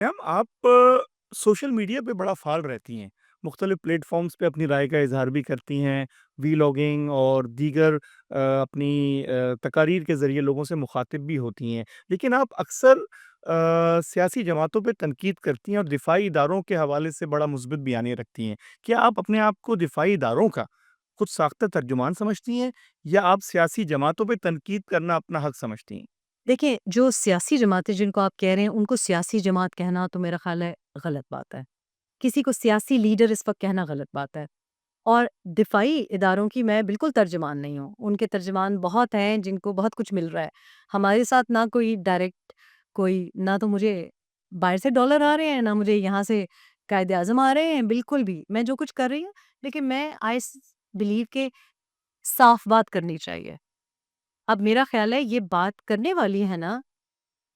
Ma'am आप social media पे बड़ा फ़ाल रहती हैं। मुख्तलिफ़ प्लेटफ़ॉर्म्स पे अपनी राय का इज़हार भी करती हैं, वीलॉगिंग और दीगर अपनी तकारीर के ज़रिए लोगों से मुख़ातिब भी होती हैं। लेकिन आप अक्सर सियासी जमातों पे तनकीद करती हैं और दिफ़ाई इदारों के हवाले से बड़ा मुस्बित बयानियाँ रखती हैं। क्या आप अपने आप को दिफ़ाई इदारों का खुद साख्ता तर्जुमान समझती हैं या आप सियासी जमातों पे तनकीद करना अपना हक़ समझती हैं? देखिए, जो सियासी जमातें जिनको आप कह रहे हैं, उनको सियासी जमात कहना तो मेरा ख़्याल है गलत बात है। किसी को सियासी लीडर इस वक़्त कहना गलत बात है। और दिफ़ाई इदारों की मैं बिल्कुल तर्जुमान नहीं हूँ। उनके तर्जुमान बहुत हैं जिनको बहुत कुछ मिल रहा है। हमारे साथ ना कोई डायरेक्ट कोई ना तो मुझे बाहर से डॉलर आ रहे हैं, ना मुझे यहाँ से कायदे-आज़म आ रहे हैं, बिल्कुल भी। मैं जो कुछ कर रही हूँ, लेकिन मैं आई बिलीव के साफ़ बात करनी चाहिए। अब मेरा ख़्याल है ये बात करने वाली है ना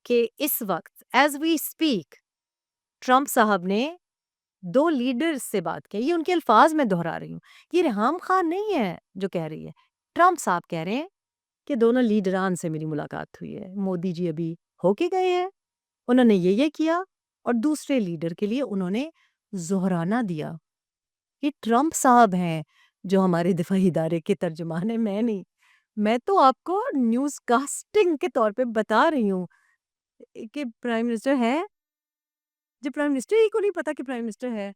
कि इस वक़्त एज़ वी स्पीक ट्रम्प साहब ने 2 लीडर्स से बात की। ये उनके अल्फ़ाज़ मैं दोहरा रही हूँ। ये रिहाम ख़ान नहीं है जो कह रही है। ट्रम्प साहब कह रहे हैं कि दोनों लीडरान से मेरी मुलाकात हुई है। मोदी जी अभी होके गए हैं। उन्होंने ये किया और दूसरे लीडर के लिए उन्होंने ज़ोहराना दिया। ये ट्रम्प साहब हैं जो हमारे दिफ़ाई इदारे के तर्जुमान हैं, मैं नहीं। मैं तो आपको न्यूज़ कास्टिंग के तौर पे बता रही हूँ कि प्राइम मिनिस्टर है? जो प्राइम मिनिस्टर ही को नहीं पता कि प्राइम मिनिस्टर है।